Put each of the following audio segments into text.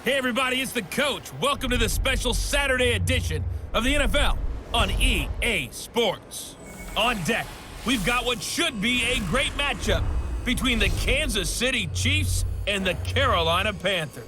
Hey everybody, it's the coach. Welcome to the special Saturday edition of the NFL on EA Sports. On deck, we've got what should be a great matchup between the Kansas City Chiefs and the Carolina Panthers.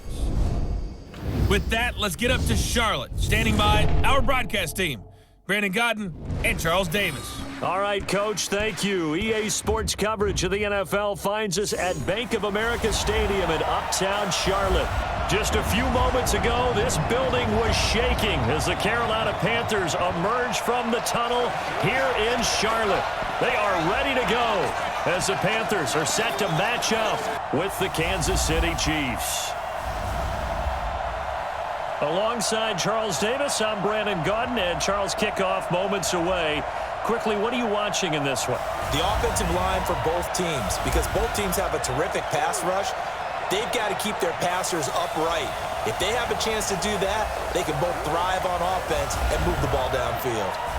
With that, let's get up to Charlotte. Standing by, our broadcast team, Brandon Godden and Charles Davis. All right, Coach, thank you. EA Sports coverage of the NFL finds us at Bank of America Stadium in Uptown Charlotte. Just a few moments ago, this building was shaking as the Carolina Panthers emerged from the tunnel here in Charlotte. They are ready to go as the Panthers are set to match up with the Kansas City Chiefs. Alongside Charles Davis, I'm Brandon Godden, and Charles, kickoff moments away. Quickly, what are you watching in this one? The offensive line for both teams, because both teams have a terrific pass rush. They've got to keep their passers upright. If they have a chance to do that, they can both thrive on offense and move the ball downfield.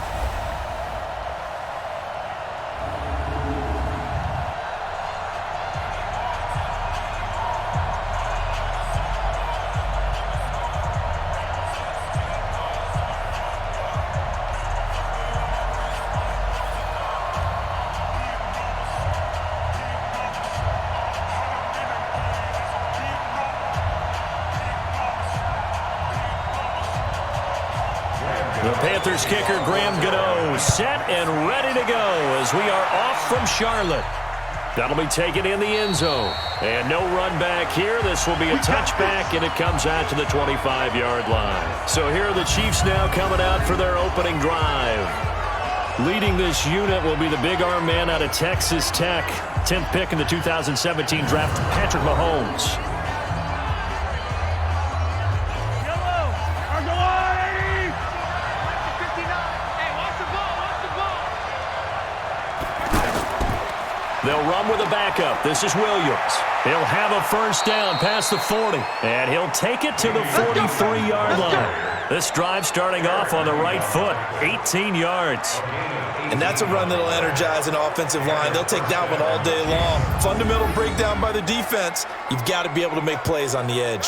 The Panthers kicker, Graham Gano, set and ready to go as we are off from Charlotte. That'll be taken in the end zone. And no run back here. This will be a touchback, and it comes out to the 25-yard line. So here are the Chiefs now coming out for their opening drive. Leading this unit will be the big arm man out of Texas Tech. 10th pick in the 2017 draft, Patrick Mahomes. They'll run with a backup. This is Williams. He'll have a first down past the 40, and he'll take it to the 43-yard line. This drive starting off on the right foot, 18 yards. And that's a run that'll energize an offensive line. They'll take that one all day long. Fundamental breakdown by the defense. You've got to be able to make plays on the edge.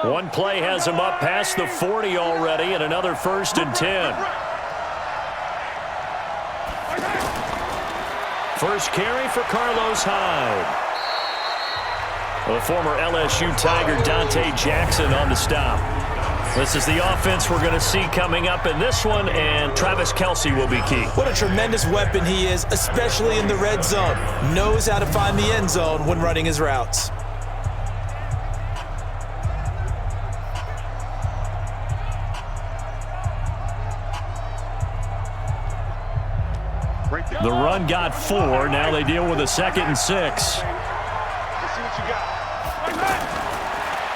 One play has him up past the 40 already, and another 1st and 10. First carry for Carlos Hyde. The former LSU Tiger Dante Jackson on the stop. This is the offense we're going to see coming up in this one, and Travis Kelce will be key. What a tremendous weapon he is, especially in the red zone. Knows how to find the end zone when running his routes. The run got 4. Now they deal with a 2nd and 6.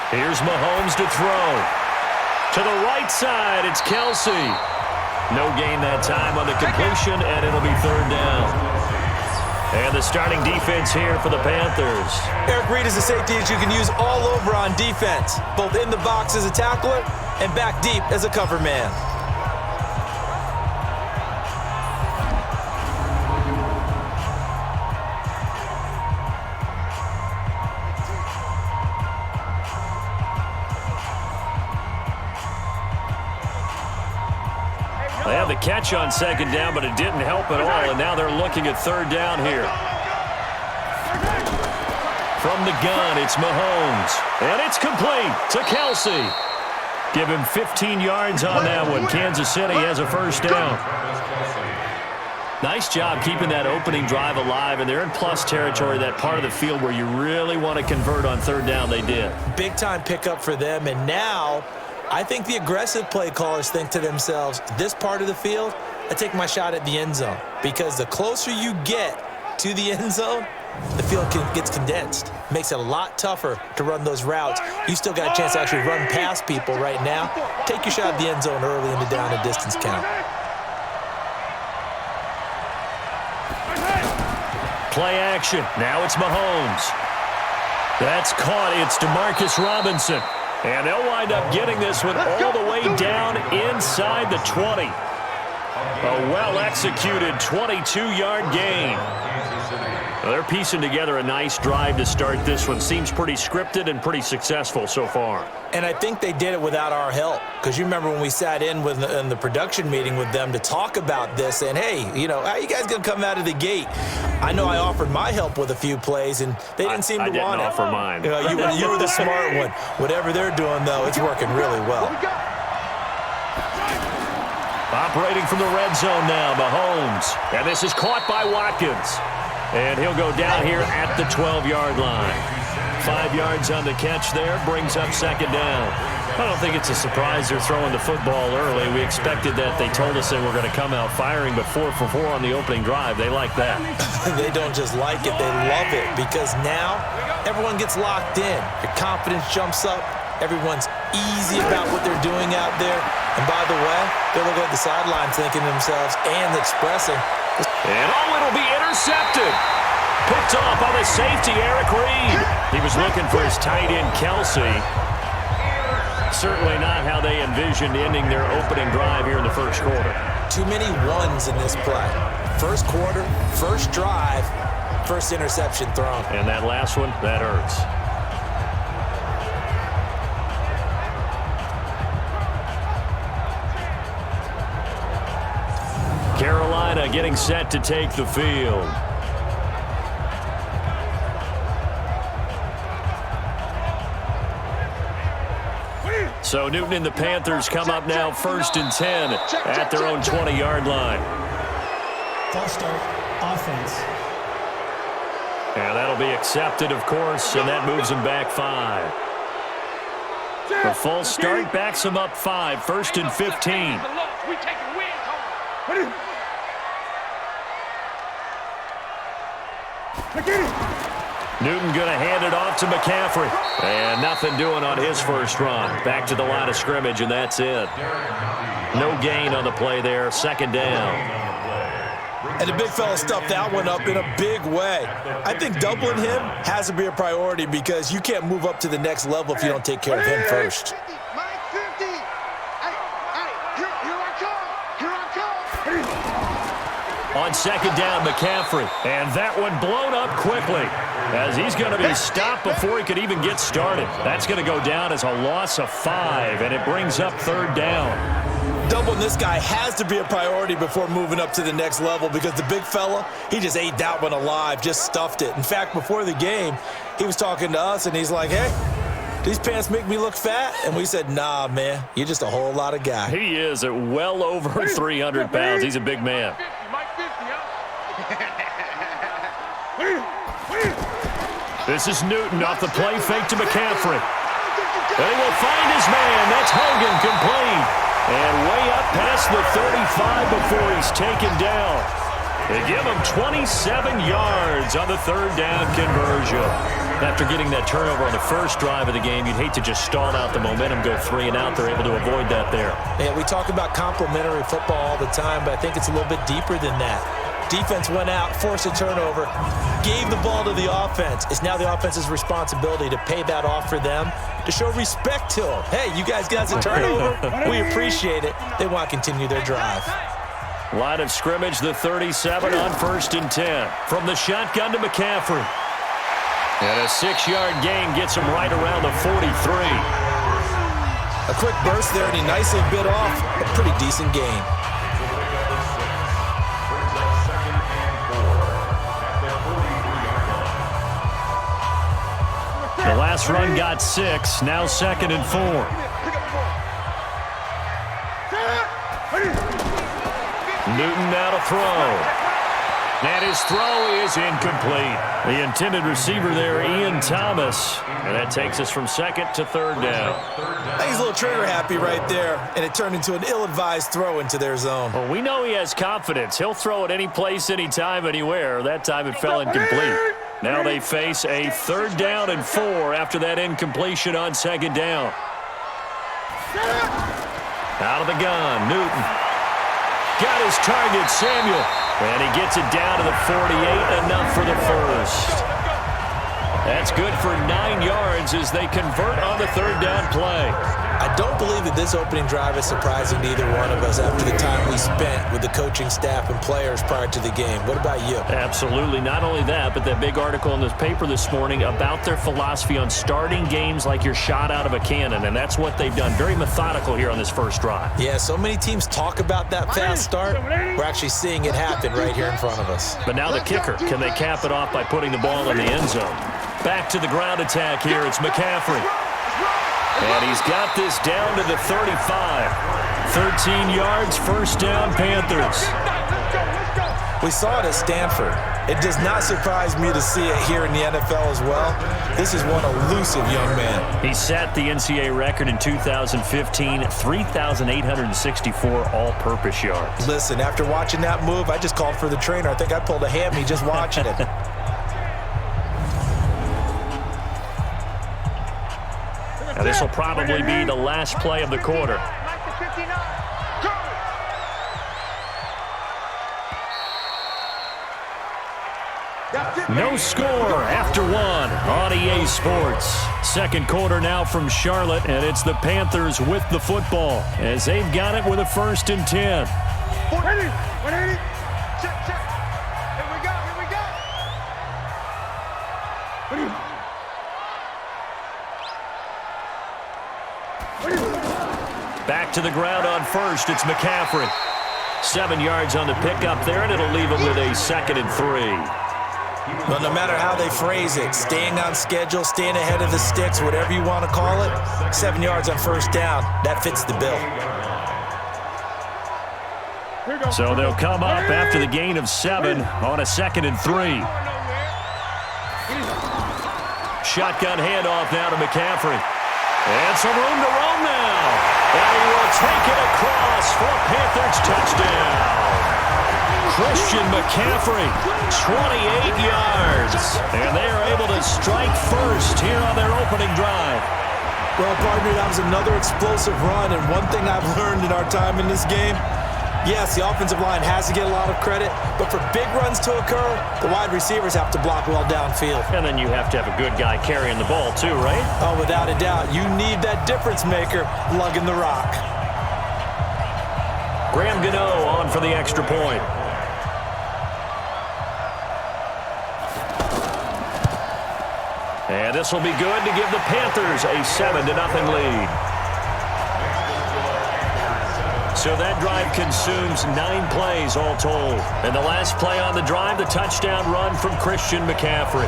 Here's Mahomes to throw. To the right side, it's Kelce. No gain that time on the completion, and it'll be 3rd down. And the starting defense here for the Panthers. Eric Reid is a safety that you can use all over on defense, both in the box as a tackler and back deep as a cover man. They had the catch on 2nd down, but it didn't help at all, and now they're looking at 3rd down here. From the gun, it's Mahomes, and it's complete to Kelce. Give him 15 yards on that one. Kansas City has a 1st down. Nice job keeping that opening drive alive, and they're in plus territory, that part of the field where you really want to convert on 3rd down. They did. Big-time pickup for them, and now I think the aggressive play callers think to themselves, this part of the field, I take my shot at the end zone. Because the closer you get to the end zone, the field gets condensed. Makes it a lot tougher to run those routes. You still got a chance to actually run past people right now. Take your shot at the end zone early in the down and distance count. Play action. Now it's Mahomes. That's caught. It's DeMarcus Robinson. And they'll wind up getting this one all the way down inside the 20. A well-executed 22-yard gain. Well, they're piecing together a nice drive to start this one. Seems pretty scripted and pretty successful so far. And I think they did it without our help. Because you remember when we sat in the production meeting with them to talk about this, and hey, you know, how are you guys going to come out of the gate? I know I offered my help with a few plays, and they didn't seem to want it. I didn't offer mine. You were the smart one. Whatever they're doing, though, it's working really well. Operating from the red zone now, Mahomes. And this is caught by Watkins. And he'll go down here at the 12-yard line. 5 yards on the catch there, brings up second down. I don't think it's a surprise they're throwing the football early. We expected that. They told us they were going to come out firing, but 4 for 4 on the opening drive. They like that. They don't just like it, they love it, because now everyone gets locked in. Your confidence jumps up. Everyone's easy about what they're doing out there. And by the way, they're looking at the sideline thinking to themselves and expressing. And it'll be intercepted. Picked off by the safety, Eric Reed. He was looking for his tight end, Kelsey. Certainly not how they envisioned ending their opening drive here in the first quarter. Too many ones in this play. First quarter, first drive, first interception thrown. And that last one, that hurts. Carolina getting set to take the field. So Newton and the Panthers come up now 1st and 10 at their own 20-yard line. False start, offense. And that'll be accepted, of course, and that moves them back 5. The false start backs them up 5, 1st and 15. Newton going to hand it off to McCaffrey. And nothing doing on his first run. Back to the line of scrimmage, and that's it. No gain on the play there. Second down. And the big fella stuffed that one up in a big way. I think doubling him has to be a priority because you can't move up to the next level if you don't take care of him first. On second down, McCaffrey. And that one blown up quickly as he's going to be stopped before he could even get started. That's going to go down as a loss of 5, and it brings up third down. Doubling this guy has to be a priority before moving up to the next level because the big fella, he just ate that one alive, just stuffed it. In fact, before the game, he was talking to us, and he's like, hey, these pants make me look fat? And we said, nah, man, you're just a whole lot of guy. He is at well over 300 pounds. He's a big man. This is Newton off the play fake to McCaffrey. They will find his man. That's Hogan complete. And way up past the 35 before he's taken down. They give him 27 yards on the third down conversion. After getting that turnover on the first drive of the game, you'd hate to just stall out the momentum, go 3 and out. They're able to avoid that there. Yeah, we talk about complementary football all the time, but I think it's a little bit deeper than that. Defense went out, forced a turnover, gave the ball to the offense. It's now the offense's responsibility to pay that off for them, to show respect to them. Hey, you guys got a turnover? We appreciate it. They want to continue their drive. Line of scrimmage, the 37 on 1st and 10. From the shotgun to McCaffrey. And a 6-yard gain gets him right around the 43. A quick burst there, and he nicely bit off a pretty decent gain. The last run got 6, now 2nd and 4. Newton now to throw. And his throw is incomplete. The intended receiver there, Ian Thomas. And that takes us from 2nd to 3rd down. I think he's a little trigger happy right there, and it turned into an ill-advised throw into their zone. Well, we know he has confidence. He'll throw it any place, anytime, anywhere. That time it fell incomplete. Now they face a 3rd down and 4 after that incompletion on 2nd down. Out of the gun, Newton. Got his target, Samuel. And he gets it down to the 48, enough for the first. That's good for 9 yards as they convert on the third down play. I don't believe that this opening drive is surprising to either one of us after the time we spent with the coaching staff and players prior to the game. What about you? Absolutely. Not only that, but that big article in the paper this morning about their philosophy on starting games like you're shot out of a cannon, and that's what they've done. Very methodical here on this first drive. Yeah, so many teams talk about that fast start. We're actually seeing it happen right here in front of us. But now the kicker. Can they cap it off by putting the ball in the end zone? Back to the ground attack here. It's McCaffrey. And he's got this down to the 35. 13 yards, first down, Panthers. We saw it at Stanford. It does not surprise me to see it here in the NFL as well. This is one elusive young man. He set the NCAA record in 2015, 3,864 all-purpose yards. Listen, after watching that move, I just called for the trainer. I think I pulled a hammy just watching it. Now, this will probably be the last play of the quarter. No score after one on EA Sports. Second quarter now from Charlotte, and it's the Panthers with the football as they've got it with a 1st and 10. 180. Check. Here we go. Back to the ground on first. It's McCaffrey. 7 yards on the pickup there, and it'll leave him with a 2nd and 3. Well, no matter how they phrase it, staying on schedule, staying ahead of the sticks, whatever you want to call it, 7 yards on first down, that fits the bill. So they'll come up after the gain of 7 on a 2nd and 3. Shotgun handoff now to McCaffrey. And some room to roam now. And he will take it across for a Panthers touchdown. Christian McCaffrey, 28 yards. And they are able to strike first here on their opening drive. Well, partner, that was another explosive run. And one thing I've learned in our time in this game, yes, the offensive line has to get a lot of credit, but for big runs to occur, the wide receivers have to block well downfield. And then you have to have a good guy carrying the ball too, right? Oh, without a doubt. You need that difference maker lugging the rock. Graham Gano on for the extra point. And this will be good to give the Panthers a 7-0 lead. So that drive consumes 9 plays all told. And the last play on the drive, the touchdown run from Christian McCaffrey.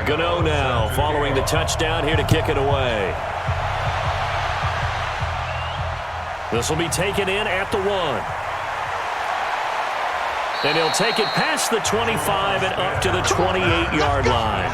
Gano now following the touchdown here to kick it away. This will be taken in at the 1. And he'll take it past the 25 and up to the 28-yard line.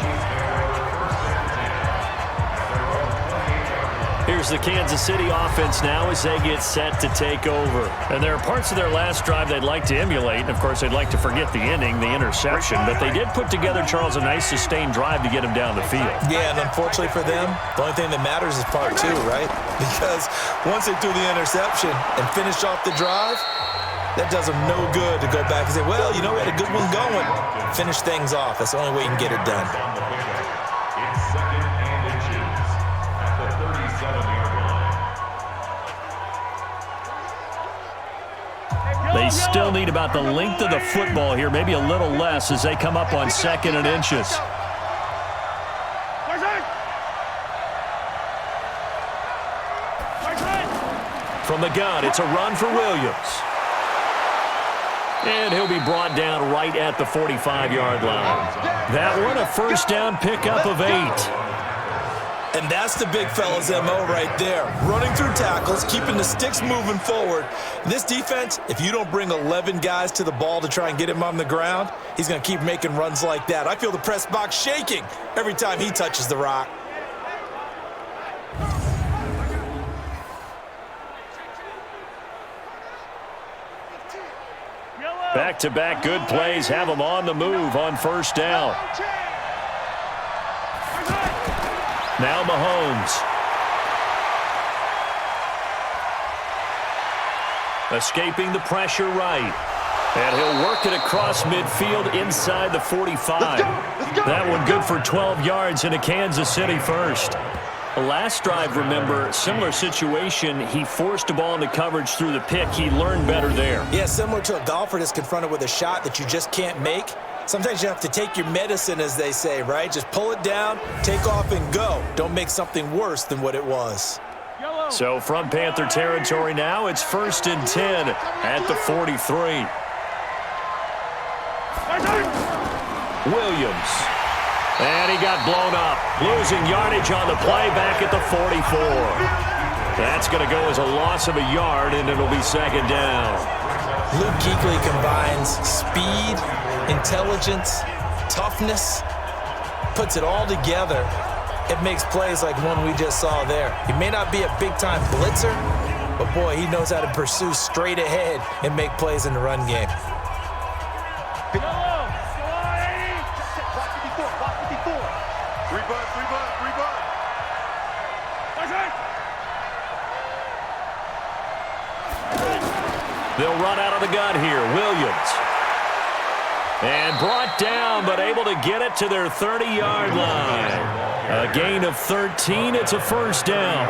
Here's the Kansas City offense now as they get set to take over. And there are parts of their last drive they'd like to emulate. And, of course, they'd like to forget the ending, the interception. But they did put together, Charles, a nice sustained drive to get him down the field. Yeah, and unfortunately for them, the only thing that matters is part 2, right? Because once they threw the interception and finished off the drive, that does them no good to go back and say, well, you know, we had a good one going. Finish things off. That's the only way you can get it done. They still need about the length of the football here, maybe a little less as they come up on 2nd and inches. From the gun, it's a run for Williams. And he'll be brought down right at the 45-yard line. That one, a first down pickup of 8. And that's the big fella's MO right there. Running through tackles, keeping the sticks moving forward. This defense, if you don't bring 11 guys to the ball to try and get him on the ground, he's going to keep making runs like that. I feel the press box shaking every time he touches the rock. Back-to-back good plays have him on the move on first down. Now Mahomes. Escaping the pressure right. And he'll work it across midfield inside the 45. That one good for 12 yards into Kansas City first. The last drive, remember, similar situation. He forced the ball into coverage through the pick. He learned better there. Yeah, similar to a golfer that's confronted with a shot that you just can't make. Sometimes you have to take your medicine, as they say, right? Just pull it down, take off, and go. Don't make something worse than what it was. So from Panther territory now, it's 1st and 10 at the 43. Williams. And he got blown up. Losing yardage on the play back at the 44. That's going to go as a loss of a yard, and it'll be 2nd down. Luke Kuechly combines speed, intelligence, toughness, puts it all together. It makes plays like one we just saw there. He may not be a big-time blitzer, but, boy, he knows how to pursue straight ahead and make plays in the run game. They'll run out of the gun here. Williams. And brought down, but able to get it to their 30-yard line. A gain of 13. It's a 1st down.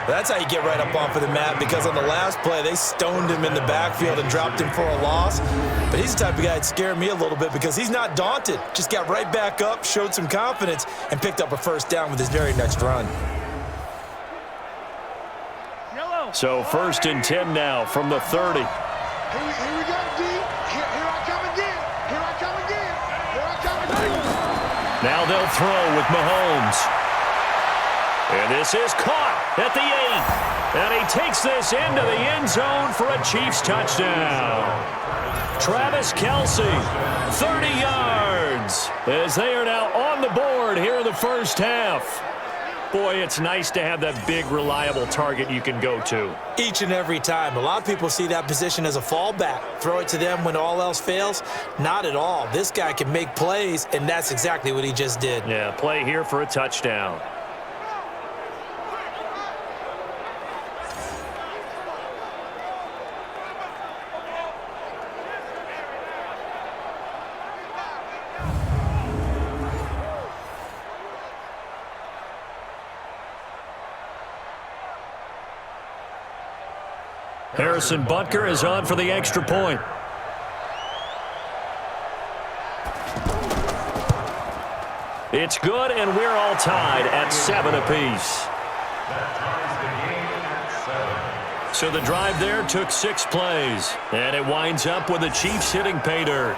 That's how you get right up off of the mat, because on the last play, they stoned him in the backfield and dropped him for a loss. But he's the type of guy that scared me a little bit because he's not daunted. Just got right back up, showed some confidence, and picked up a 1st down with his very next run. So 1st and 10 now from the 30. Here we go, D. Here I come again. Here I come again. Here I come again. Now they'll throw with Mahomes. And this is caught at the 8. And he takes this into the end zone for a Chiefs touchdown. Travis Kelce, 30 yards, as they are now on the board here in the first half. Boy, it's nice to have that big, reliable target you can go to. Each and every time. A lot of people see that position as a fallback. Throw it to them when all else fails. Not at all. This guy can make plays, and that's exactly what he just did. Yeah, play here for a touchdown. Harrison Butker is on for the extra point. It's good, and we're all tied at 7 apiece. So the drive there took 6 plays, and it winds up with the Chiefs hitting pay dirt.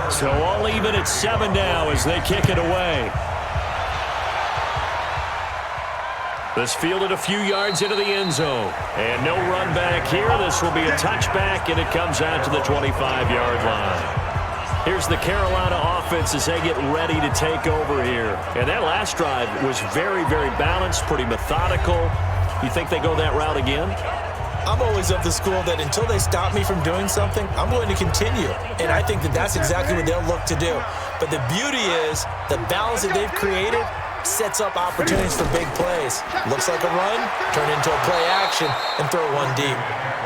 So all even at 7 now as they kick it away. This fielded a few yards into the end zone. And no run back here. This will be a touchback, and it comes out to the 25-yard line. Here's the Carolina offense as they get ready to take over here. And that last drive was very, very balanced, pretty methodical. You think they go that route again? I'm always of the school that until they stop me from doing something, I'm going to continue. And I think that that's exactly what they'll look to do. But the beauty is the balance that they've created sets up opportunities for big plays. Looks like a run, turn into a play action, and throw one deep.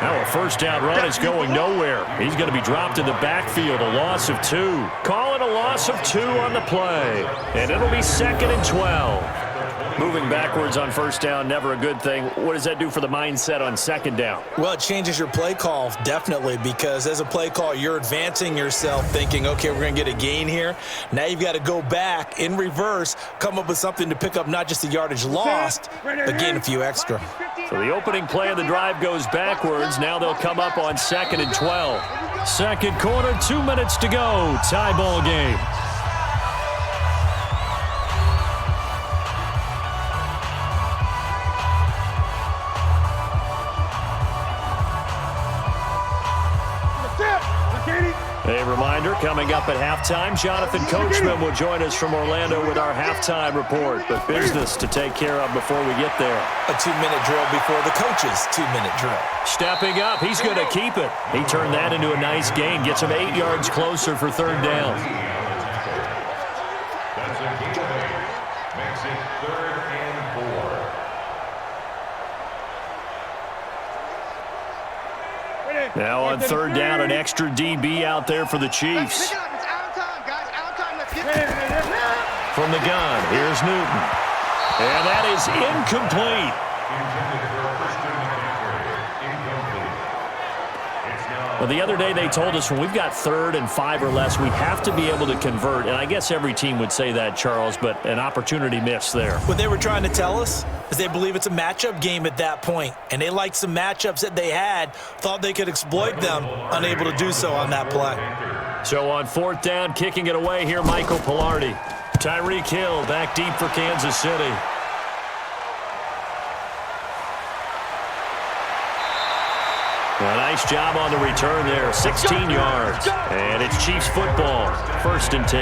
Now a first down run is going nowhere. He's going to be dropped in the backfield, a loss of 2. Call it a loss of 2 on the play. And it'll be 2nd and 12. Moving backwards on first down, never a good thing. What does that do for the mindset on 2nd down? Well, it changes your play call, definitely, because as a play call, you're advancing yourself thinking, okay, we're going to get a gain here. Now you've got to go back in reverse, come up with something to pick up not just the yardage lost, but gain a few extra. So the opening play of the drive goes backwards. Now they'll come up on 2nd and 12. Second quarter, 2 minutes to go. Tie ball game. A reminder, coming up at halftime, Jonathan Coachman will join us from Orlando with our halftime report. But business to take care of before we get there. A 2-minute drill before the coach's 2-minute drill. Stepping up, he's going to keep it. He turned that into a nice gain, gets him 8 yards closer for 3rd down. That's a gain of 8. Makes it 3rd and 4. Now on 3rd down, an extra DB out there for the Chiefs. From the gun, here's Newton. And that is incomplete. Well, the other day they told us when we've got 3rd and 5 or less, we have to be able to convert. And I guess every team would say that, Charles, but an opportunity missed there. What they were trying to tell us is they believe it's a matchup game at that point. And they liked some matchups that they had, thought they could exploit them, unable to do so on that play. So on 4th down, kicking it away here, Michael Pilardi. Tyreek Hill back deep for Kansas City. A nice job on the return there, 16 yards. And it's Chiefs football, 1st and 10.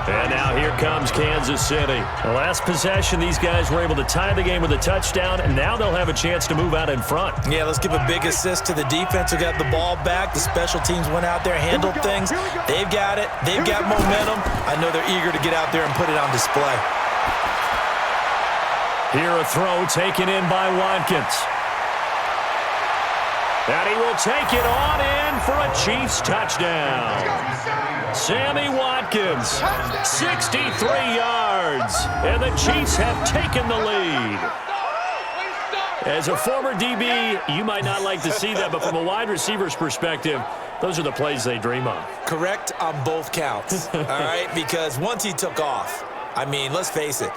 And now here comes Kansas City. The last possession, these guys were able to tie the game with a touchdown, and now they'll have a chance to move out in front. Yeah, let's give a big assist to the defense who got the ball back. The special teams went out there, handled things. They've got it. They've got momentum. I know they're eager to get out there and put it on display. Here a throw taken in by Watkins. And he will take it on in for a Chiefs touchdown. Sammy Watkins, 63 yards, and the Chiefs have taken the lead. As a former DB, you might not like to see that, but from a wide receiver's perspective, those are the plays they dream of. Correct on both counts, all right? Because once he took off, I mean, let's face it,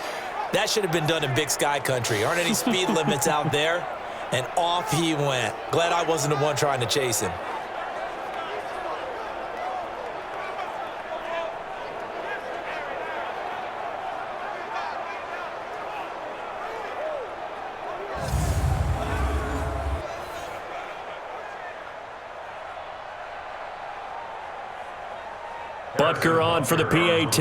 that should have been done in Big Sky country. Aren't any speed limits out there? And off he went. Glad I wasn't the one trying to chase him. Butker on for the PAT.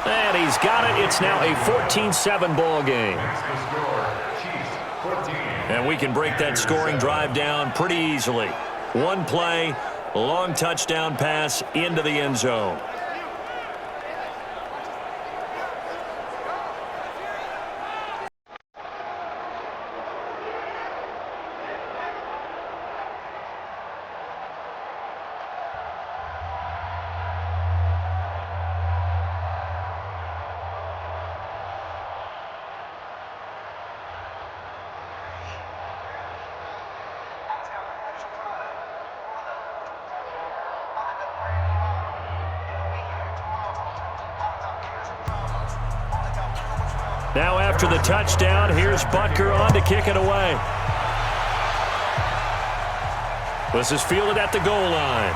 And he's got it. It's now a 14-7 ball game. And we can break that scoring drive down pretty easily. One play, long touchdown pass into the end zone. Now after the touchdown, here's Butker on to kick it away. This is fielded at the goal line.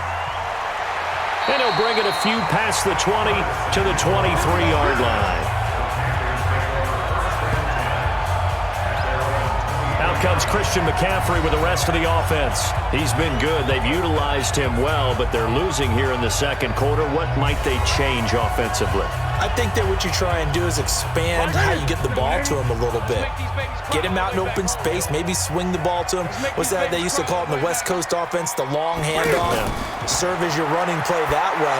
And he'll bring it a few past the 20 to the 23-yard line. Now comes Christian McCaffrey with the rest of the offense. He's been good. They've utilized him well, but they're losing here in the second quarter. What might they change offensively? I think that what you try and do is expand how you get the ball to him a little bit. Get him out in open space, maybe swing the ball to him. What's that they used to call it in the West Coast offense, the long handoff? Serve as your running play that way,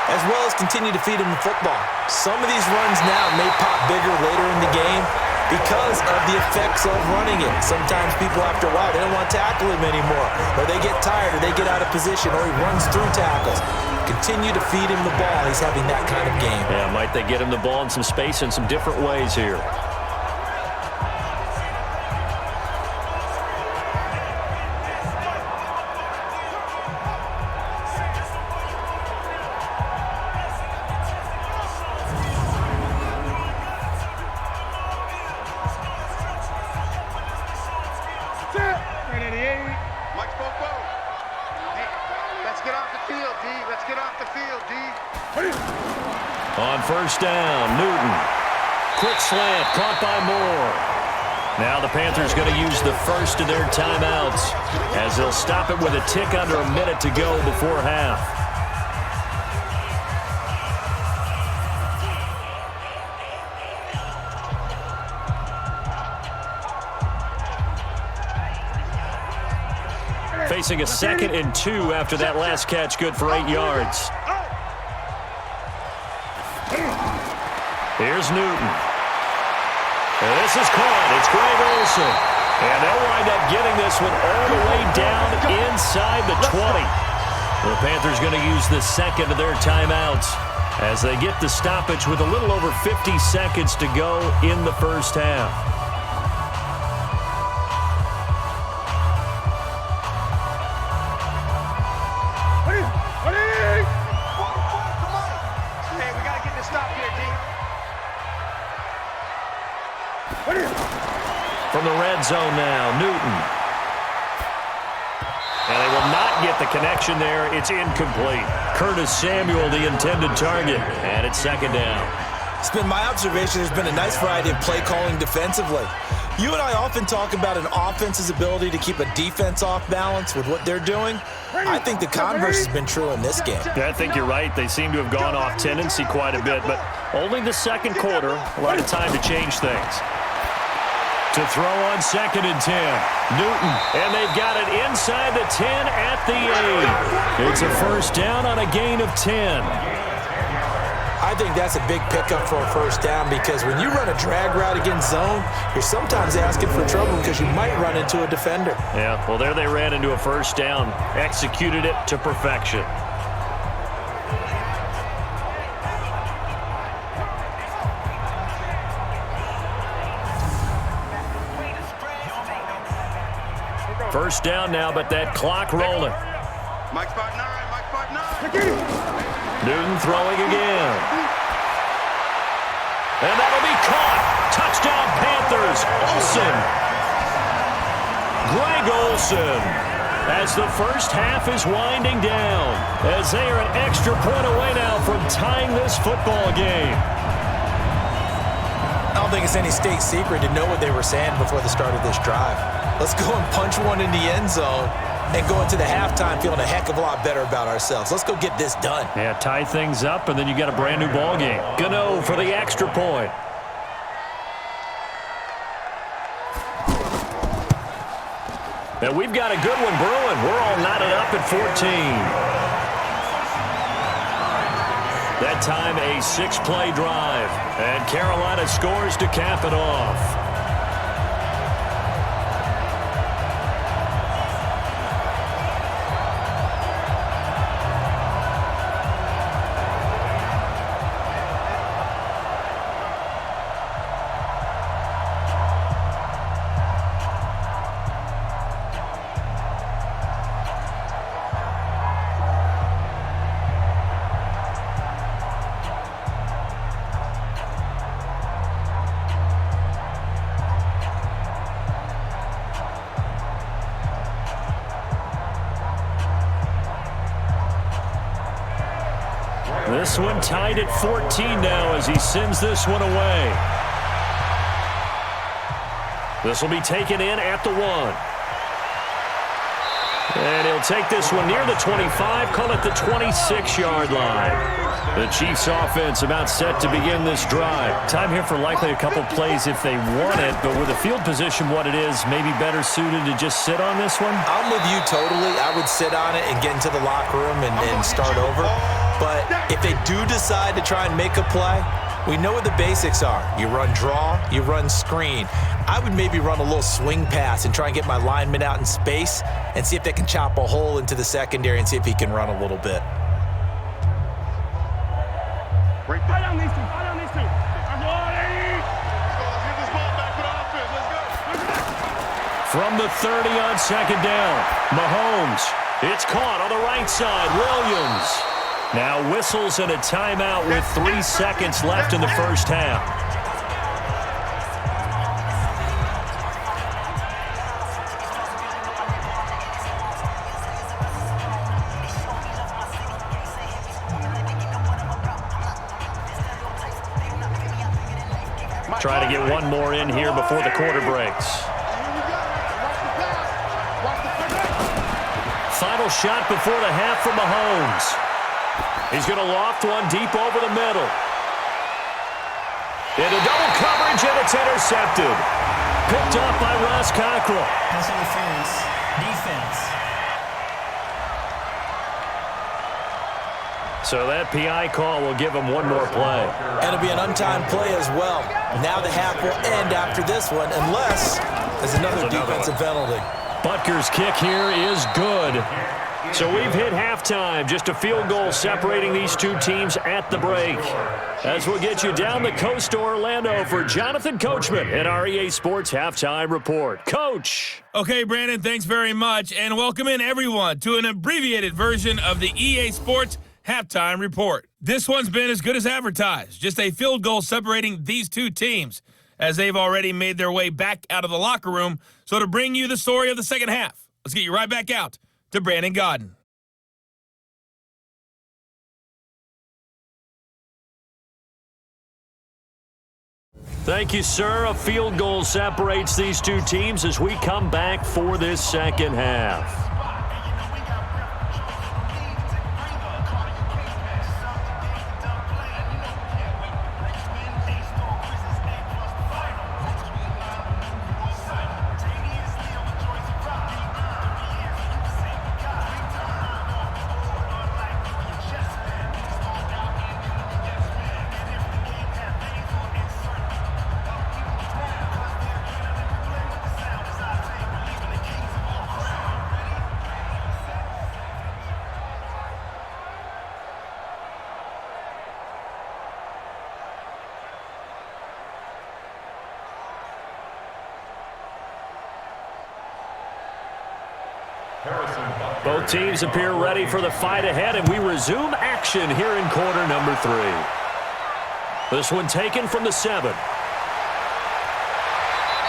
as well as continue to feed him the football. Some of these runs now may pop bigger later in the game because of the effects of running it. Sometimes people, after a while, they don't want to tackle him anymore, or they get tired, or they get out of position, or he runs through tackles. Continue to feed him the ball. He's having that kind of game. Yeah, might they get him the ball in some space in some different ways here. On first down, Newton. Quick slant, caught by Moore. Now the Panthers going to use the first of their timeouts as they'll stop it with a tick under a minute to go before half. Facing a 2nd and 2 after that last catch, good for 8 yards. Here's Newton. And this is caught. It's Greg Olsen. And they'll wind up getting this one all the way down inside the 20. The Panthers going to use the second of their timeouts as they get the stoppage with a little over 50 seconds to go in the first half. From the red zone now, Newton. And they will not get the connection there. It's incomplete. Curtis Samuel, the intended target, and it's 2nd down. It's been my observation there's been a nice variety of play calling defensively. You and I often talk about an offense's ability to keep a defense off balance with what they're doing. I think the converse has been true in this game. Yeah, I think you're right. They seem to have gone off tendency quite a bit, but only the second quarter, a lot of time to change things. To throw on 2nd and 10. Newton, and they've got it inside the 10 at the 8. It's a first down on a gain of 10. I think that's a big pickup for a first down because when you run a drag route against zone, you're sometimes asking for trouble because you might run into a defender. Yeah, well, there they ran into a first down. Executed it to perfection. First down now, but that clock rolling. Mike spot 9, Mike spot 9. Newton throwing again. And that'll be caught. Touchdown Panthers. Olsen. Greg Olsen. As the first half is winding down. As they are an extra point away now from tying this football game. I don't think it's any state secret to know what they were saying before the start of this drive. Let's go and punch one in the end zone and go into the halftime feeling a heck of a lot better about ourselves. Let's go get this done. Yeah, tie things up, and then you got a brand new ball game. Gano for the extra point. And we've got a good one brewing. We're all knotted up at 14. That time a 6-play drive, and Carolina scores to cap it off. This one tied at 14 now as he sends this one away. This will be taken in at the 1. And he'll take this one near the 25, call it the 26-yard line. The Chiefs offense about set to begin this drive. Time here for likely a couple plays if they want it, but with the field position what it is, maybe better suited to just sit on this one? I'm with you totally. I would sit on it and get into the locker room and start over. But if they do decide to try and make a play, we know what the basics are. You run draw, you run screen. I would maybe run a little swing pass and try and get my lineman out in space and see if they can chop a hole into the secondary and see if he can run a little bit. Fight on these two. Let's go. Let's get this ball back for the offense. Let's go. From the 30 on second down, Mahomes. It's caught on the right side. Williams. Now whistles and a timeout with 3 seconds left in the first half. Trying to get one more in here before the quarter breaks. Final shot before the half from Mahomes. He's going to loft one deep over the middle. Into double coverage, and it's intercepted. Picked up by Ross Cockrell. Pass interference. Defense. So that PI call will give him one more play. And it'll be an untimed play as well. Now the half will end after this one, unless there's another defensive penalty. Butker's kick here is good. So we've hit halftime. Just a field goal separating these two teams at the break. As we'll get you down the coast to Orlando for Jonathan Coachman at our EA Sports Halftime Report. Coach! Okay, Brandon, thanks very much. And welcome in, everyone, to an abbreviated version of the EA Sports Halftime Report. This one's been as good as advertised. Just a field goal separating these two teams, as they've already made their way back out of the locker room. So to bring you the story of the second half, let's get you right back out to Brandon Godden. Thank you, sir. A field goal separates these two teams as we come back for this second half. Both teams appear ready for the fight ahead, and we resume action here in quarter number 3. This one taken from the 7.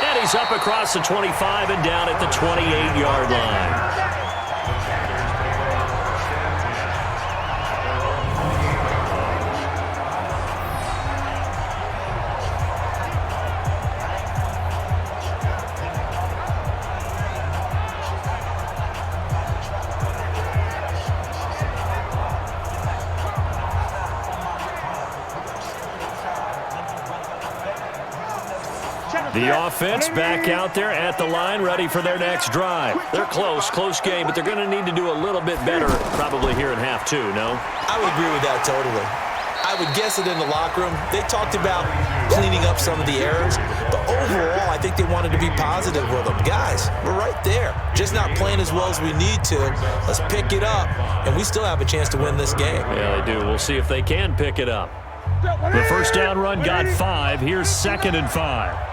And he's up across the 25 and down at the 28-yard line. The offense back out there at the line, ready for their next drive. They're close game, but they're going to need to do a little bit better probably here in half 2, no? I would agree with that totally. I would guess it in the locker room. They talked about cleaning up some of the errors, but overall, I think they wanted to be positive with them. Guys, we're right there. Just not playing as well as we need to. Let's pick it up, and we still have a chance to win this game. Yeah, they do. We'll see if they can pick it up. The first down run got 5. Here's 2nd and 5.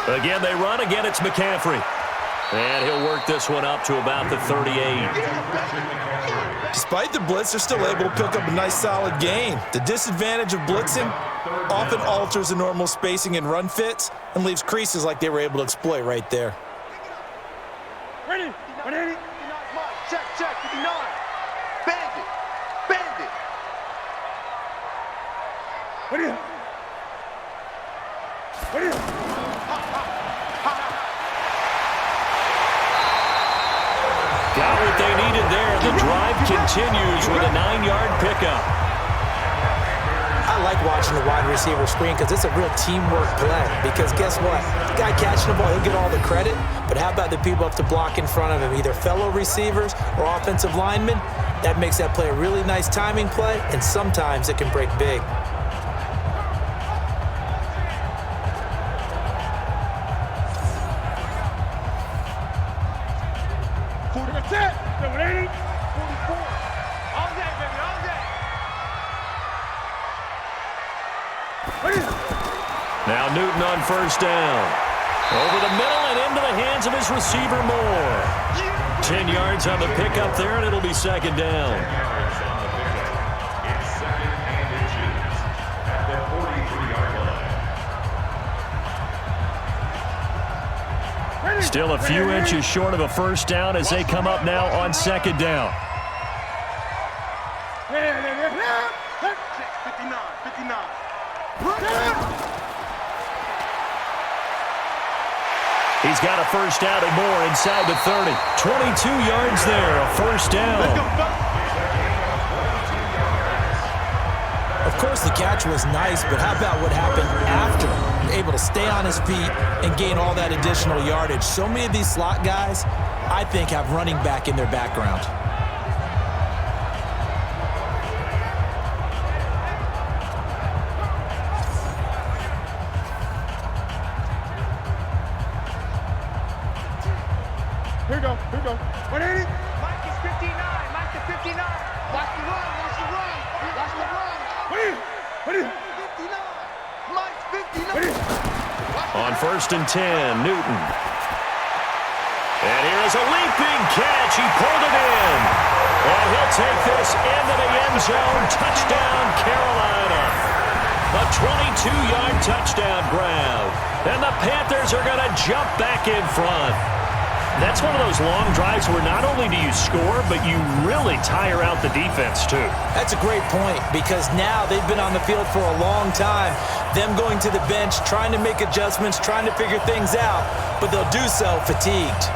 Again, they run. Again, it's McCaffrey. And he'll work this one up to about the 38. Despite the blitz, they're still able to pick up a nice, solid gain. The disadvantage of blitzing often alters the normal spacing and run fits and leaves creases like they were able to exploit right there. Ready? Check, 59. Bandit. Got what they needed there. The drive continues with a 9-yard pickup. I like watching the wide receiver screen because it's a real teamwork play. Because guess what? The guy catching the ball, he'll get all the credit. But how about the people up to block in front of him, either fellow receivers or offensive linemen? That makes that play a really nice timing play, and sometimes it can break big. Now Newton on first down. Over the middle and into the hands of his receiver Moore. 10 yards on the pickup there, and it'll be second down. It's second and inches at the 43-yard line. Still a few inches short of a first down as they come up now on second down. 59. He's got a first down and more inside the 30. 22 yards there, a first down. Of course, the catch was nice, but how about what happened after? Able to stay on his feet and gain all that additional yardage. So many of these slot guys, I think, have running back in their background. Here we go. 180. Mike is 59. Mike is 59. Watch the run. Watch the run. Watch the run. What is 59. Mike's 59. On first and 10, Newton. And here is a leaping catch. He pulled it in. And he'll take this into the end zone. Touchdown, Carolina. A 22-yard touchdown grab. And the Panthers are going to jump back in front. That's one of those long drives where not only do you score, but you really tire out the defense, too. That's a great point, because now they've been on the field for a long time. Them going to the bench, trying to make adjustments, trying to figure things out, but they'll do so fatigued.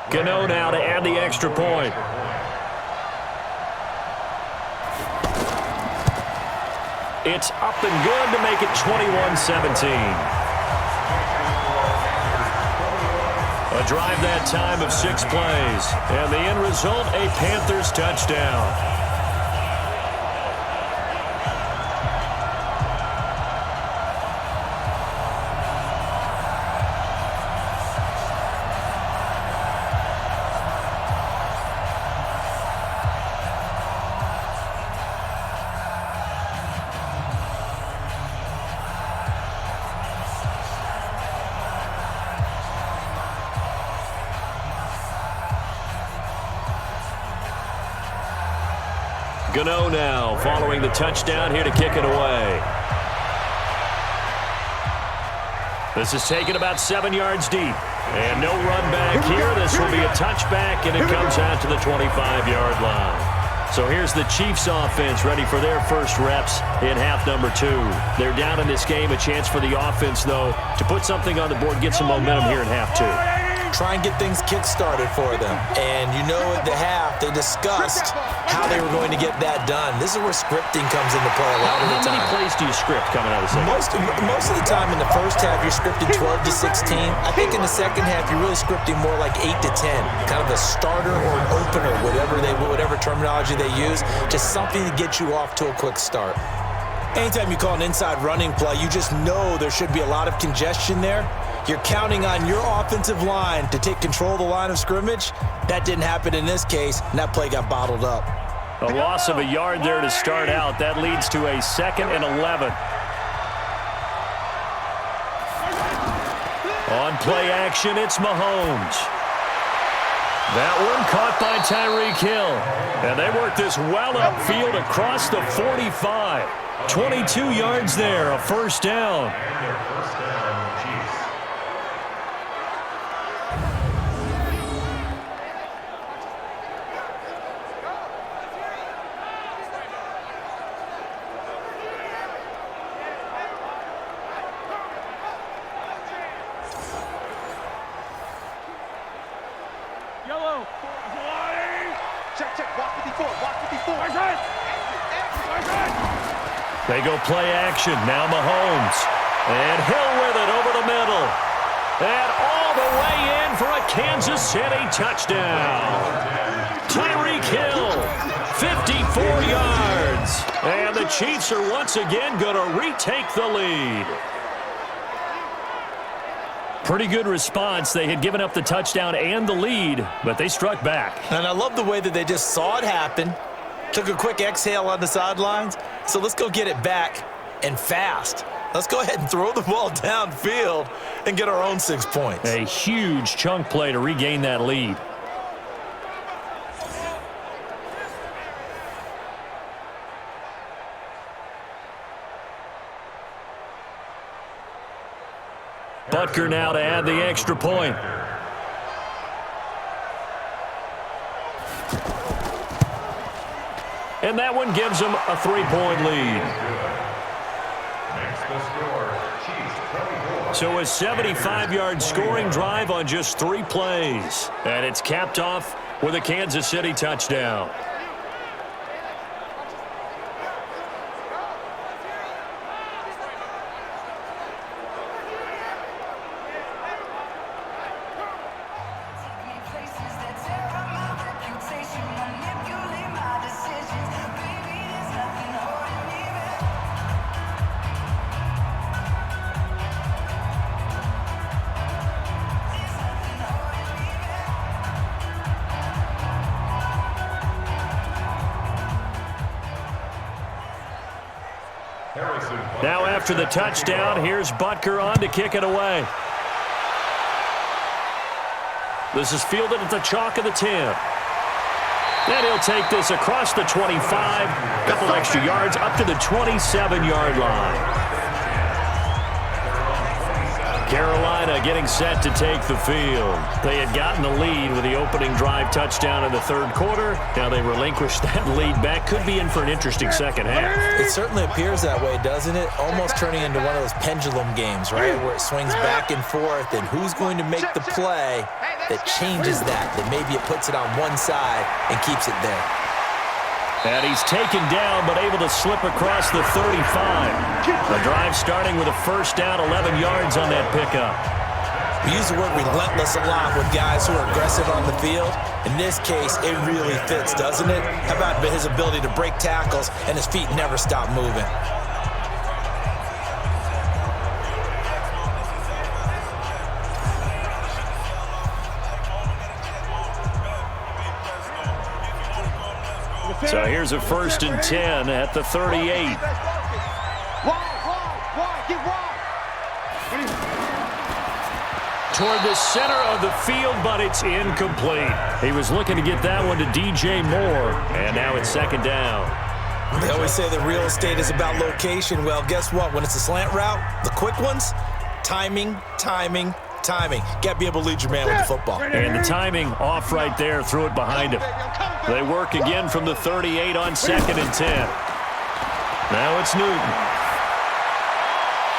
Gano now to add the extra point. It's up and good to make it 21-17. A drive that time of 6 plays. And the end result, a Panthers touchdown. Gano now following the touchdown here to kick it away. This is taken about 7 yards deep. And no run back here. This will be a touchback, and it comes out to the 25-yard line. So here's the Chiefs offense ready for their first reps in half number 2. They're down in this game. A chance for the offense, though, to put something on the board, get some momentum here in half 2. Try and get things kick-started for them. And you know at the half, they discussed how they were going to get that done. This is where scripting comes into play a lot of the time. How many plays do you script coming out of the second? Most of the time in the first half, you're scripting 12 to 16. I think in the second half, you're really scripting more like 8 to 10. Kind of a starter or an opener, whatever terminology they use. Just something to get you off to a quick start. Anytime you call an inside running play, you just know there should be a lot of congestion there. You're counting on your offensive line to take control of the line of scrimmage. That didn't happen in this case, and that play got bottled up. A loss of a yard there to start out. That leads to a 2nd and 11. On play action, it's Mahomes. That one caught by Tyreek Hill. And they work this well upfield across the 45. 22 yards there, a first down. Yellow. Check. Walk 54. They go play action. Now Mahomes. And Hill with it over the middle. And all the way in for a Kansas City touchdown. Tyreek Hill, 54 yards. And the Chiefs are once again going to retake the lead. Pretty good response. They had given up the touchdown and the lead, but they struck back. And I love the way that they just saw it happen, took a quick exhale on the sidelines. So let's go get it back and fast. Let's go ahead and throw the ball downfield and get our own 6 points. A huge chunk play to regain that lead. Butker now to add the extra point. And that one gives them a 3-point lead. So a 75-yard scoring drive on just 3 plays. And it's capped off with a Kansas City touchdown. Now after the touchdown, here's Butker on to kick it away. This is fielded at the chalk of the 10. And he'll take this across the 25, a couple extra yards up to the 27-yard line. Carolina getting set to take the field. They had gotten the lead with the opening drive touchdown in the third quarter. Now they relinquished that lead back. Could be in for an interesting second half. It certainly appears that way, doesn't it? Almost turning into one of those pendulum games, right? Where it swings back and forth, and who's going to make the play that changes that maybe it puts it on one side and keeps it there. And he's taken down, but able to slip across the 35. The drive starting with a first down, 11 yards on that pickup. We use the word relentless a lot with guys who are aggressive on the field. In this case, it really fits, doesn't it? How about his ability to break tackles and his feet never stop moving? So here's a 1st and 10 at the 38. Toward the center of the field, but it's incomplete. He was looking to get that one to DJ Moore, and now it's 2nd down. They always say that real estate is about location. Well, guess what? When it's a slant route, the quick ones, timing. Got to be able to lead your man with the football. And the timing off right there, threw it behind him. They work again from the 38 on 2nd and 10. Now it's Newton.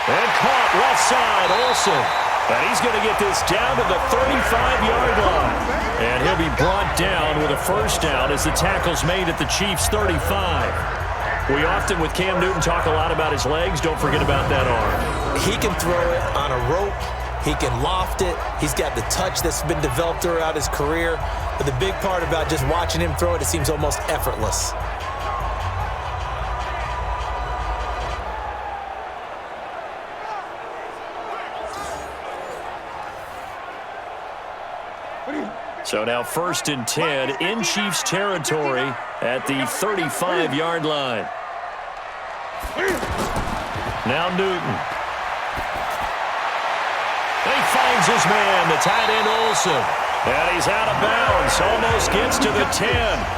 And caught left side, Olsen. And he's going to get this down to the 35-yard line. And he'll be brought down with a first down as the tackle's made at the Chiefs' 35. We often, with Cam Newton, talk a lot about his legs. Don't forget about that arm. He can throw it on a rope. He can loft it. He's got the touch that's been developed throughout his career. But the big part about just watching him throw it, it seems almost effortless. So now 1st and 10 in Chiefs territory at the 35-yard line. Now Newton. He finds his man, the tight end Olsen. And he's out of bounds. Almost gets to the 10.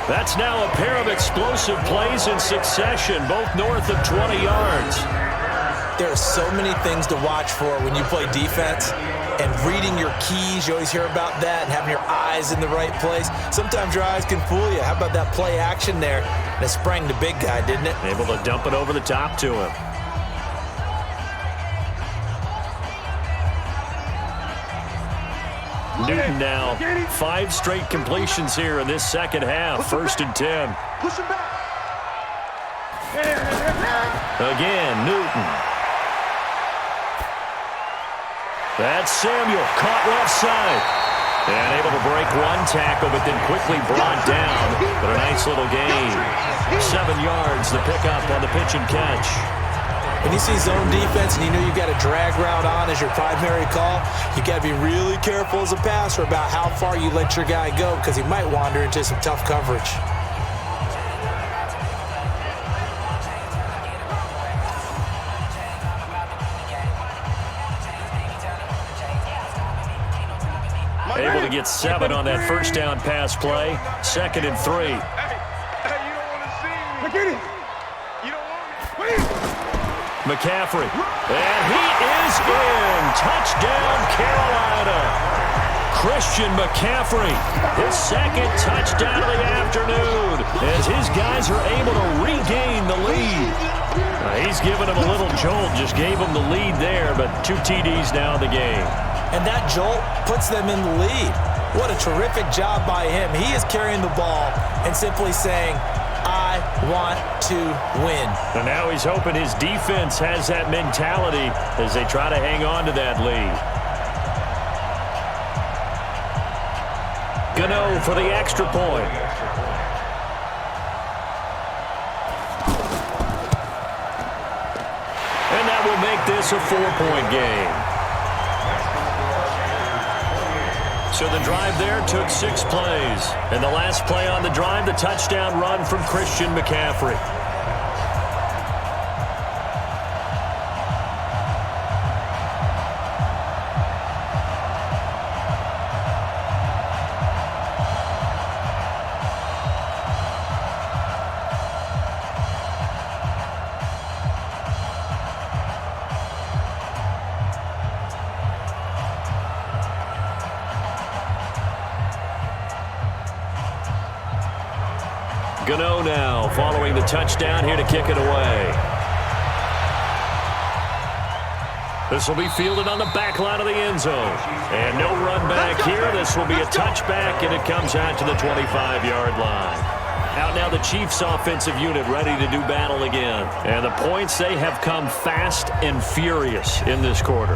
That's now a pair of explosive plays in succession, both north of 20 yards. There are so many things to watch for when you play defense. And reading your keys, you always hear about that, and having your eyes in the right place. Sometimes your eyes can fool you. How about that play action there? And it sprang the big guy, didn't it? Able to dump it over the top to him. Newton now, 5 straight completions here in this second half. First and 10. Push him back. Again, Newton. That's Samuel, caught left side. And able to break one tackle, but then quickly brought down. But a nice little gain. 7 yards, the pickup on the pitch and catch. When you see zone defense and you know you've got a drag route on as your primary call, you got to be really careful as a passer about how far you let your guy go because he might wander into some tough coverage. Able to get 7 on that first down pass play. 2nd and 3. Hey, you don't want to see me. Look at it. You don't want me. McCaffrey. And he is in. Touchdown, Carolina. Christian McCaffrey, his 2nd touchdown of the afternoon as his guys are able to regain the lead. He's given him a little jolt, just gave him the lead there, but 2 TDs now in the game. And that jolt puts them in the lead. What a terrific job by him. He is carrying the ball and simply saying, I want to win. And now he's hoping his defense has that mentality as they try to hang on to that lead. Gano for the extra point. And that will make this a 4-point game. So the drive there took 6 plays. And the last play on the drive, the touchdown run from Christian McCaffrey. Gano now following the touchdown here to kick it away. This will be fielded on the back line of the end zone. And no run back here. This will be a touchback, and it comes out to the 25-yard line. Out now the Chiefs offensive unit ready to do battle again. And the points, they have come fast and furious in this quarter.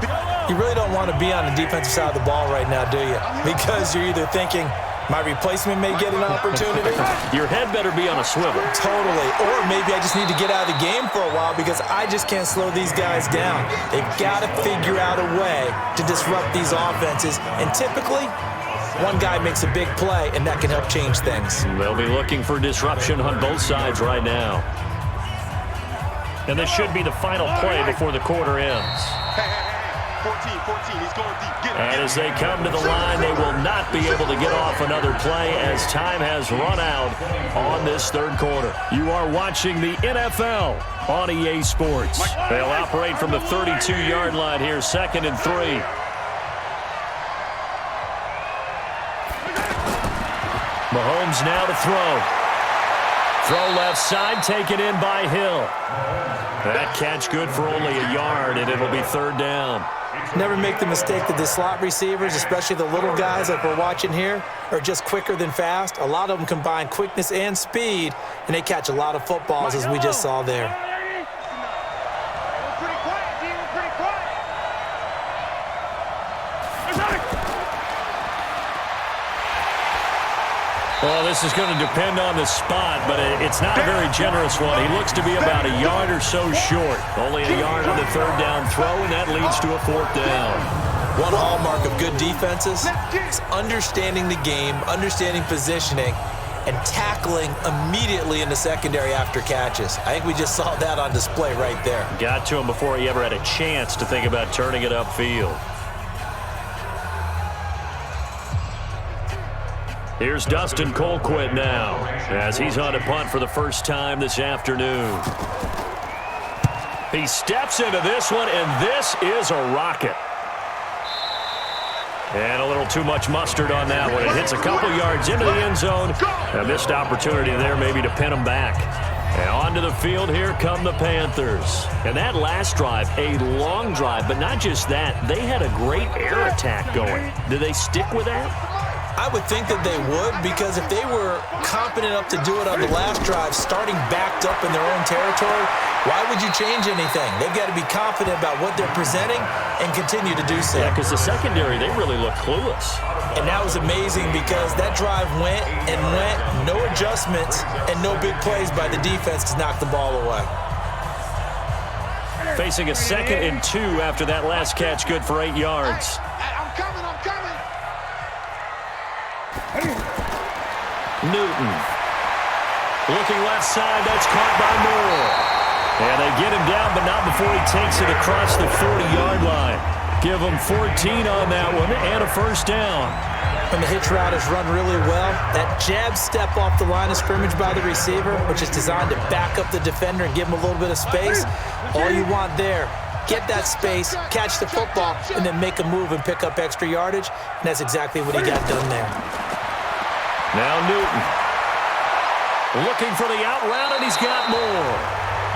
You really don't want to be on the defensive side of the ball right now, do you? Because you're either thinking, my replacement may get an opportunity. Your head better be on a swivel. Totally. Or maybe I just need to get out of the game for a while because I just can't slow these guys down. They've got to figure out a way to disrupt these offenses. And typically, one guy makes a big play, and that can help change things. They'll be looking for disruption on both sides right now. And this should be the final play before the quarter ends. 14, he's going deep. And as they come to the line, they will not be able to get off another play as time has run out on this third quarter. You are watching the NFL on EA Sports. They'll operate from the 32-yard line here, 2nd and 3. Mahomes now to throw. Throw left side, taken in by Hill. That catch good for only a yard, and it'll be 3rd down. Never make the mistake that the slot receivers, especially the little guys like we're watching here, are just quicker than fast. A lot of them combine quickness and speed, and they catch a lot of footballs, as we just saw there. Pretty quiet, team. Pretty quiet. Well, this is going to depend on the spot, but it's not a very generous one. He looks to be about a yard or so short. Only a yard on the 3rd down throw, and that leads to a 4th down. One hallmark of good defenses is understanding the game, understanding positioning, and tackling immediately in the secondary after catches. I think we just saw that on display right there. Got to him before he ever had a chance to think about turning it upfield. Here's Dustin Colquitt now as he's on to punt for the first time this afternoon. He steps into this one, and this is a rocket. And a little too much mustard on that one. It hits a couple yards into the end zone. A missed opportunity there maybe to pin him back. And onto the field, here come the Panthers. And that last drive, a long drive, but not just that. They had a great air attack going. Did they stick with that? I would think that they would, because if they were confident enough to do it on the last drive, starting backed up in their own territory, why would you change anything? They've got to be confident about what they're presenting and continue to do so. Yeah, because the secondary, they really look clueless. And that was amazing because that drive went and went, no adjustments and no big plays by the defense to knock the ball away. Facing a 2nd and 2 after that last catch, good for 8 yards. I'm coming. Newton. Looking left side, that's caught by Moore. And they get him down, but not before he takes it across the 40-yard line. Give him 14 on that one and a first down. And the hitch route is run really well. That jab step off the line of scrimmage by the receiver, which is designed to back up the defender and give him a little bit of space. All you want there, get that space, catch the football, and then make a move and pick up extra yardage. And that's exactly what he got done there. Now Newton. Looking for the out route, and he's got more.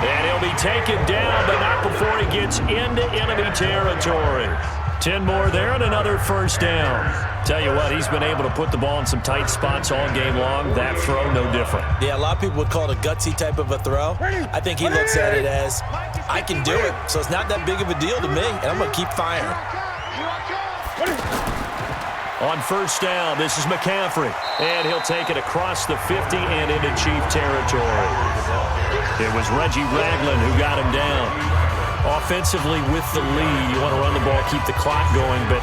And he'll be taken down, but not before he gets into enemy territory. 10 more there and another first down. Tell you what, he's been able to put the ball in some tight spots all game long. That throw, no different. Yeah, a lot of people would call it a gutsy type of a throw. I think he looks at it as, I can do it, so it's not that big of a deal to me, and I'm going to keep firing. On first down, this is McCaffrey, and he'll take it across the 50 and into Chief territory. It was Reggie Ragland who got him down. Offensively with the lead, you want to run the ball, keep the clock going, but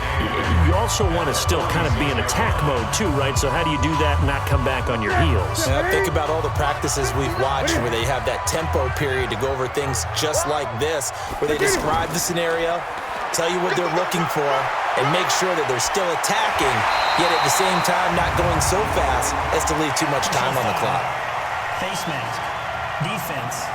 you also want to still kind of be in attack mode too, right? So how do you do that and not come back on your heels? Now, think about all the practices we've watched where they have that tempo period to go over things just like this, where they describe the scenario, tell you what they're looking for, and make sure that they're still attacking, yet at the same time not going so fast as to leave too much time on the clock. Face mask. Defense.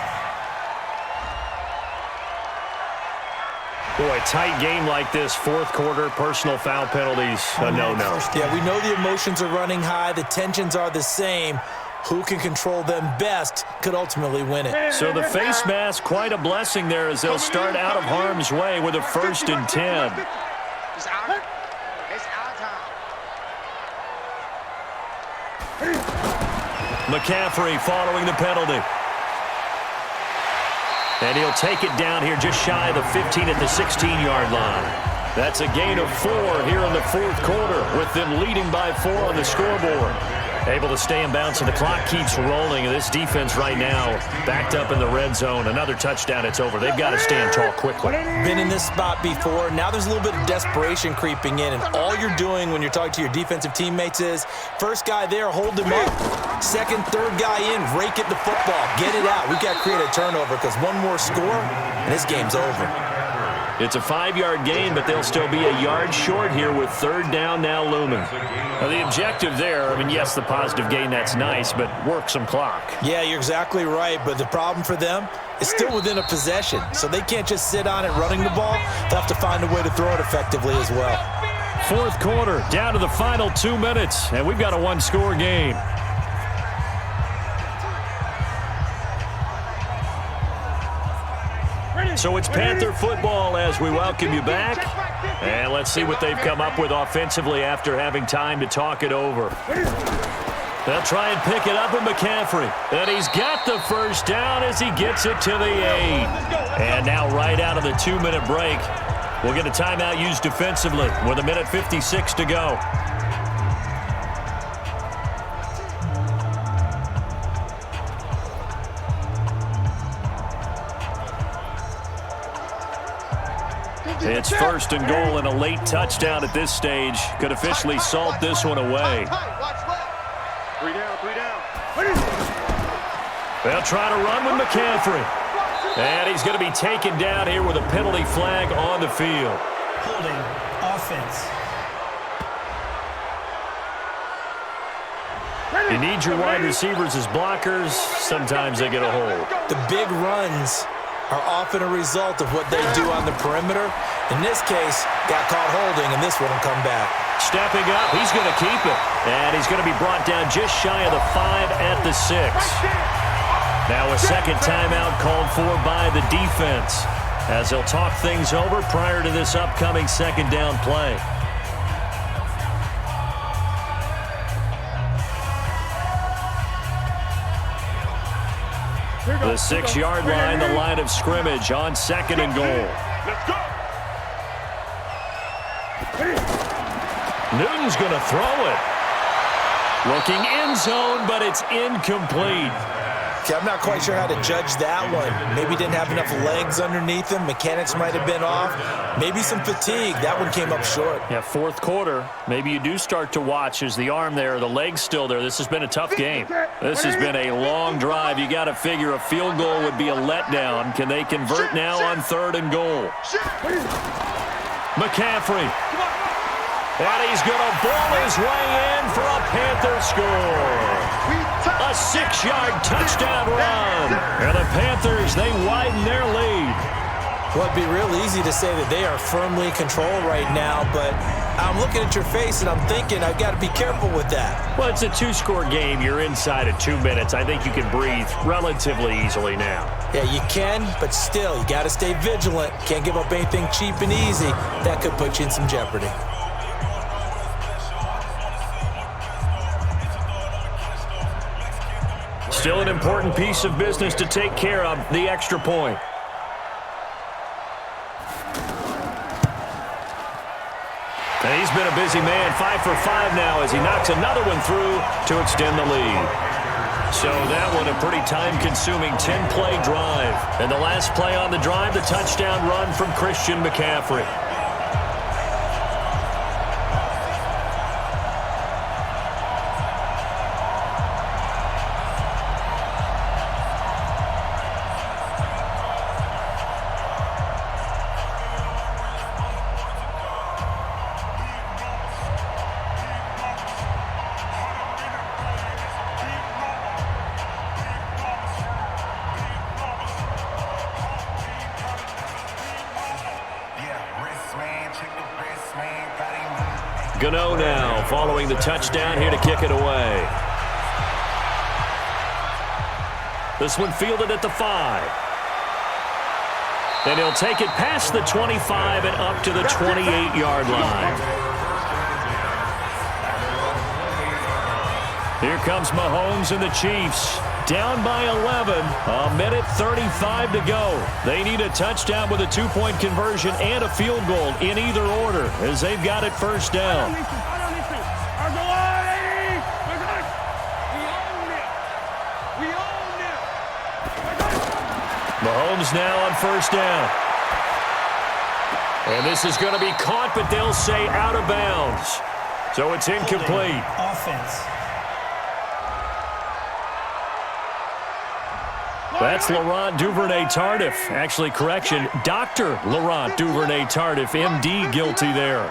Boy, tight game like this, fourth quarter, personal foul penalties, a no-no. Yeah, we know the emotions are running high, the tensions are the same. Who can control them best could ultimately win it. So the face mask, quite a blessing there as they'll start out of harm's way with a 1st and 10. It's our time. McCaffrey following the penalty. And he'll take it down here just shy of the 15 at the 16-yard line. That's a gain of 4 here in the fourth quarter with them leading by 4 on the scoreboard. Able to stay in bounds, and the clock keeps rolling. And this defense right now backed up in the red zone. Another touchdown, it's over. They've got to stand tall quickly. Been in this spot before. Now there's a little bit of desperation creeping in, and all you're doing when you're talking to your defensive teammates is, first guy there, hold him up. Second, third guy in, rake it the football. Get it out. We've got to create a turnover because one more score, and this game's over. It's a 5-yard gain, but they'll still be a yard short here with 3rd down now looming. Now the objective there, I mean, yes, the positive gain, that's nice, but work some clock. Yeah, you're exactly right, but the problem for them is still within a possession, so they can't just sit on it running the ball. They'll have to find a way to throw it effectively as well. Fourth quarter, down to the final 2 minutes, and we've got a 1-score game. So it's Panther football as we welcome you back. And let's see what they've come up with offensively after having time to talk it over. They'll try and pick it up with McCaffrey. And he's got the first down as he gets it to the 8. And now right out of the 2-minute break, we'll get a timeout used defensively with 1:56 to go. It's 1st and goal, and a late touchdown at this stage could officially salt this one away. 3 down. They'll try to run with McCaffrey. And he's going to be taken down here with a penalty flag on the field. Holding offense. You need your wide receivers as blockers. Sometimes they get a hold. The big runs are often a result of what they do on the perimeter. In this case, got caught holding, and this one will come back. Stepping up, he's going to keep it. And he's going to be brought down just shy of the 5 at the 6. Now a second timeout called for by the defense, as they'll talk things over prior to this upcoming second down play. The 6-yard line, the line of scrimmage on 2nd and goal. Let's go. Newton's going to throw it. Looking end zone, but it's incomplete. Okay, I'm not quite sure how to judge that one. Maybe didn't have enough legs underneath him. Mechanics might have been off. Maybe some fatigue. That one came up short. Yeah, fourth quarter. Maybe you do start to watch as the arm there, the leg's still there. This has been a tough game. This has been a long drive. You got to figure a field goal would be a letdown. Can they convert now on 3rd and goal? McCaffrey. And he's going to ball his way in for a Panther score. A 6-yard touchdown run. And the Panthers, they widen their lead. Well, it'd be real easy to say that they are firmly in control right now, but I'm looking at your face and I'm thinking I've got to be careful with that. Well, it's a 2-score game. You're inside of 2 minutes. I think you can breathe relatively easily now. Yeah, you can, but still, you got to stay vigilant. Can't give up anything cheap and easy. That could put you in some jeopardy. Still an important piece of business to take care of, the extra point. And he's been a busy man, 5 for 5 now as he knocks another one through to extend the lead. So that one a pretty time-consuming 10-play drive. And the last play on the drive, the touchdown run from Christian McCaffrey. Gano now following the touchdown here to kick it away. This one fielded at the 5. And he'll take it past the 25 and up to the 28-yard line. Here comes Mahomes and the Chiefs. Down by 11, a minute 35 to go. They need a touchdown with a 2-point conversion and a field goal in either order as they've got it first down. Mahomes now on first down. And this is going to be caught, but they'll say out of bounds. So it's incomplete. Offense. That's Laurent Duvernay-Tardif. Actually, correction, Dr. Laurent Duvernay-Tardif, M.D. guilty there.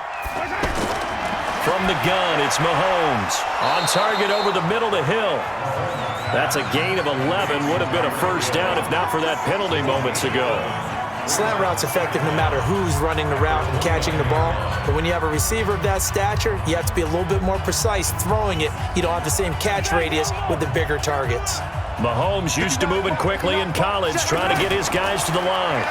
From the gun, it's Mahomes. On target over the middle to Hill. That's a gain of 11. Would have been a first down if not for that penalty moments ago. Slant route's effective no matter who's running the route and catching the ball. But when you have a receiver of that stature, you have to be a little bit more precise throwing it. You don't have the same catch radius with the bigger targets. Mahomes used to moving quickly in college, trying to get his guys to the line.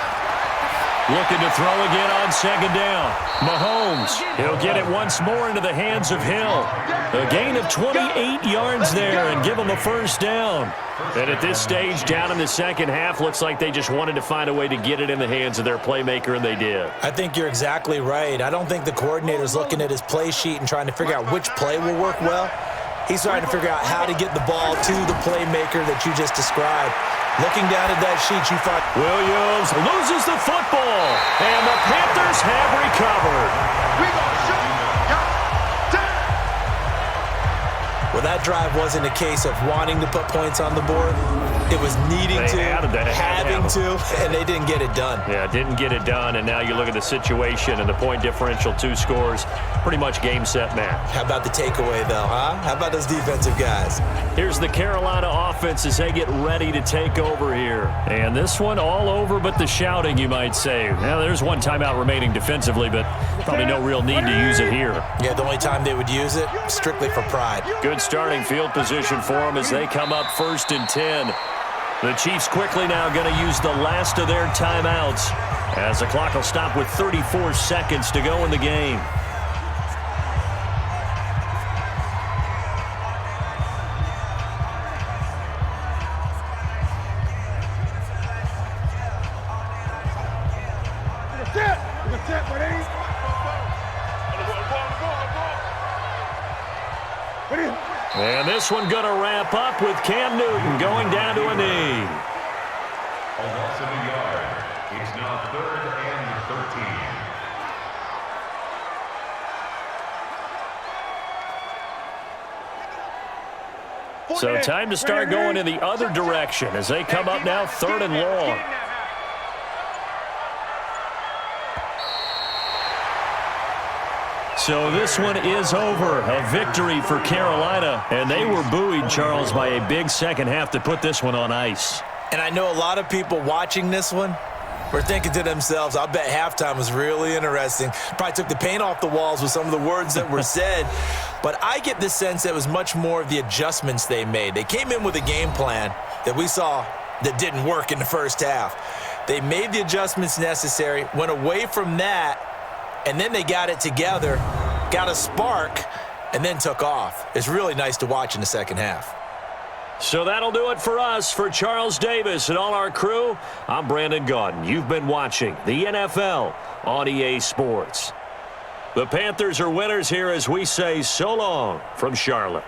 Looking to throw again on second down. Mahomes, he'll get it once more into the hands of Hill. A gain of 28 yards there and give him a first down. And at this stage, down in the second half, looks like they just wanted to find a way to get it in the hands of their playmaker, and they did. I think you're exactly right. I don't think the coordinator's looking at his play sheet and trying to figure out which play will work well. He's trying to figure out how to get the ball to the playmaker that you just described. Looking down at that sheet, you find Williams loses the football, and the Panthers have recovered. Well, that drive wasn't a case of wanting to put points on the board. It was needing to, having to, and they didn't get it done. Yeah, didn't get it done, and now you look at the situation and the point differential, 2 scores, pretty much game, set, match. How about the takeaway, though, huh? How about those defensive guys? Here's the Carolina offense as they get ready to take over here. And this one all over but the shouting, you might say. Now, there's one timeout remaining defensively, but probably no real need to use it here. Yeah, the only time they would use it, strictly for pride. Good starting field position for them as they come up 1st and 10. The Chiefs quickly now going to use the last of their timeouts as the clock will stop with 34 seconds to go in the game. And this one going to wrap up with Cam Newton going down to a knee. A loss of a yard. It's now 3rd and 13. So time to start going in the other direction as they come up now 3rd and long. So this one is over. A victory for Carolina. And they were buoyed, Charles, by a big second half to put this one on ice. And I know a lot of people watching this one were thinking to themselves, I bet halftime was really interesting. Probably took the paint off the walls with some of the words that were said. But I get the sense that it was much more of the adjustments they made. They came in with a game plan that we saw that didn't work in the first half. They made the adjustments necessary, went away from that, and then they got it together, got a spark, and then took off. It's really nice to watch in the second half. So that'll do it for us. For Charles Davis and all our crew, I'm Brandon Gaudin. You've been watching the NFL on EA Sports. The Panthers are winners here as we say so long from Charlotte.